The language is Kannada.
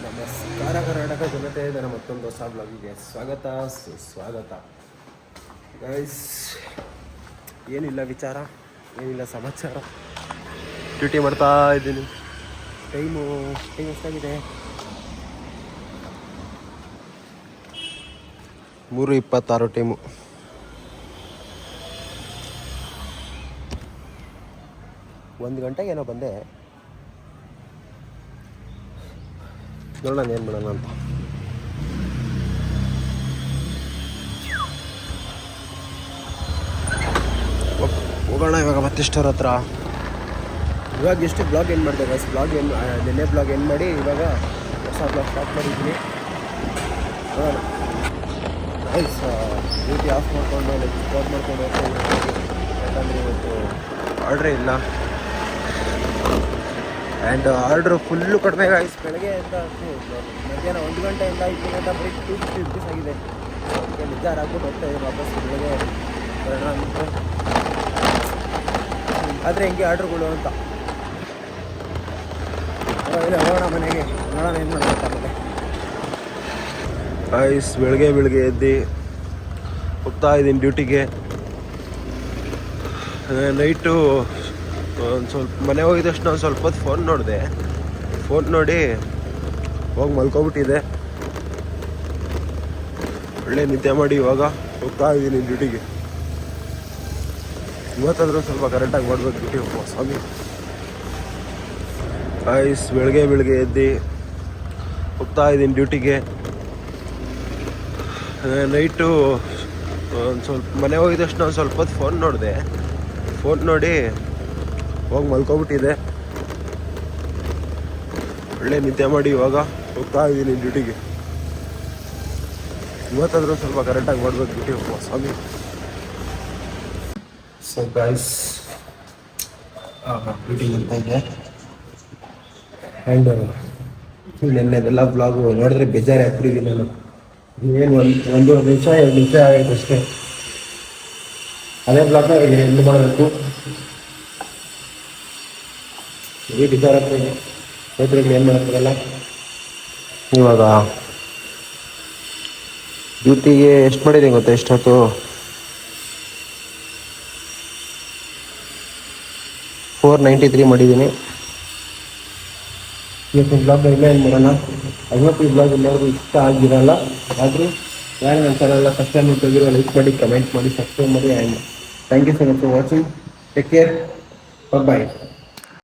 ನಮಸ್ಕಾರ ಕರ್ನಾಟಕ ಜನತೆ, ಇದರ ಮತ್ತೊಂದು ಹೊಸ ಬ್ಲಾಗಿಗೆ ಸ್ವಾಗತ ಸುಸ್ವಾಗತ. ಗೈಸ್, ಏನಿಲ್ಲ ವಿಚಾರ, ಏನಿಲ್ಲ ಸಮಾಚಾರ. ಡ್ಯೂಟಿ ಮಾಡ್ತಾ ಇದ್ದೀನಿ. ಟೈಮ್ ಎಷ್ಟಾಗಿದೆ? 3:26 ಟೈಮು. ಒಂದು ಗಂಟೆಗೆ ಏನೋ ಬಂದೆ. ನೋಡೋಣ ಏನು ಮಾಡೋಣ ಅಂತ. ಹೋಗೋಣ ಇವಾಗ ಮತ್ತಿಷ್ಟರ ಹತ್ರ. ಇವಾಗ ಎಷ್ಟು ಬ್ಲಾಗ್ ಏನು ಮಾಡಿದೆ ಗೈಸ್, ನಿನ್ನೆ ಬ್ಲಾಗ್ ಏನು ಮಾಡಿ ಇವಾಗ ಹೊಸ ಬ್ಲಾಗ್ ಸ್ಟಾರ್ಟ್ ಮಾಡಿದ್ದೀನಿ. ನೋಡೋಣ ಗೈಸ್. ಡ್ಯೂಟಿ ಆಫ್ ಮಾಡಿಕೊಂಡು ಜಾಬ್ ಮಾಡ್ಕೊಂಡು ಹೋಗ್ತೀನಿ. ಯಾಕಂದರೆ ಇವತ್ತು ಆರ್ಡ್ರೇ ಇಲ್ಲ. ಆ್ಯಂಡ್ ಆರ್ಡ್ರು ಫುಲ್ಲು ಕಡಿಮೆ ಗೈಸ್. ಬೆಳಗ್ಗೆಯಿಂದ ಮಧ್ಯಾಹ್ನ 1 ಗಂಟೆಯಿಂದ 2 ಗಂಟೆ ಬರೀ 250 ರುಪೀಸ್ ಆಗಿದೆ. ಅದಕ್ಕೆ ನಿರ್ಧಾರ ಆಗ್ಬಿಟ್ಟು ಹೋಗ್ತಾ ಇದ್ದೀನಿ ವಾಪಸ್ ಬೆಳಗ್ಗೆ ಬರೋಣ ಅಂತ. ಆದರೆ ಹೆಂಗೆ ಆರ್ಡ್ರುಗಳು ಅಂತ ಹೋಗೋಣ ಮನೆಗೆ. ನೋಡೋಣ ಏನು ಮಾಡೋಣ ಆಮೇಲೆ. ಗೈಸ್, ಬೆಳಗ್ಗೆ ಎದ್ದು ಹೋಗ್ತಾ ಇದ್ದೀನಿ ಡ್ಯೂಟಿಗೆ. ನೈಟು ಒಂದು ಸ್ವಲ್ಪ ಮನೆ ಹೋಗಿದ್ದಷ್ಟು ನಾನು ಸ್ವಲ್ಪ ಹೊತ್ತು ಫೋನ್ ನೋಡಿ ಹೋಗಿ ಮಲ್ಕೊಬಿಟ್ಟಿದ್ದೆ. ಒಳ್ಳೆ ನಿದ್ದೆ ಮಾಡಿ ಇವಾಗ ಹೋಗ್ತಾ ಇದ್ದೀನಿ ಡ್ಯೂಟಿಗೆ. ಇವತ್ತಾದರೂ ಸ್ವಲ್ಪ ಕರೆಕ್ಟಾಗಿ ಮಾಡ್ಬೇಕು ಡ್ಯೂಟಿ ಸ್ವಾಮಿ. ಗೈಸ್, ಬೆಳಗ್ಗೆ ಎದ್ದು ಹೋಗ್ತಾ ಇದ್ದೀನಿ ಡ್ಯೂಟಿಗೆ. ನೈಟು ಒಂದು ಸ್ವಲ್ಪ ಮನೆ ಹೋಗಿದ್ದಷ್ಟು ನಾನು ಸ್ವಲ್ಪ ಹೊತ್ತು ಫೋನ್ ನೋಡಿ ಹೋಗಿ ಮಲ್ಕೊಬಿಟ್ಟಿದ್ದೆ. ಒಳ್ಳೆ ನಿದ್ದೆ ಮಾಡಿ ಇವಾಗ ಹೋಗ್ತಾ ಇದ್ದೀನಿ ಡ್ಯೂಟಿಗೆ. ಇವತ್ತಾದರೂ ಸ್ವಲ್ಪ ಕರೆಕ್ಟಾಗಿ ಮಾಡ್ಬೇಕು ಡ್ಯೂಟಿ ಸ್ವಾಮಿ. ಸೊ ಗೈಸ್, ಡ್ಯೂಟಿ ಮಾಡ್ತಾ ಇದ್ದೆ. ಆ್ಯಂಡ್ ನೆನ್ನೆದೆಲ್ಲ ಬ್ಲಾಗು ನೋಡಿದ್ರೆ ಬೇಜಾರೇ ಆಗ್ಬಿಟ್ಟಿದ್ದೀನಿ ನಾನು. ಏನು ಒಂದು ನಿಮಿಷ 2 ನಿಮಿಷ ಆಯಿತು ಅಷ್ಟೇ. ಅದೇ ಬ್ಲಾಗ್ನ ಎಂಡ್ ಮಾಡಬೇಕು. ಈ ಬೇಜಾರಾಗ್ತಾಯಿದೆ. ರೈತರಿಗೆ ಏನು ಮಾಡೋಕ್ಕಾಗಲ್ಲ. ಇವಾಗ ಡ್ಯೂಟಿಗೆ ಎಷ್ಟು ಮಾಡಿದ್ದೀನಿ ಗೊತ್ತಾ? ಎಷ್ಟೊತ್ತು 493 ಮಾಡಿದ್ದೀನಿ. ಇವತ್ತಿನ ಬ್ಲಾಗ್ ಇಲ್ಲ ಏನು ಮಾಡೋಣ. ಈ ಬ್ಲಾಗ್ ಎಲ್ಲರಿಗೂ ಇಷ್ಟ ಆಗಿರಲ್ಲ. ಆದರೂ ಯಾರು ನನ್ನ ಚಾನಲ್ ಫಸ್ಟ್ ಟೈಮ್ ನೋಡ್ತಿದ್ದೀರೋ ಲೈಕ್ ಮಾಡಿ, ಕಮೆಂಟ್ ಮಾಡಿ, ಸಬ್ಸ್ಕ್ರೈಬ್ ಮಾಡಿ. And thank you so much for watching. Take care. Bye.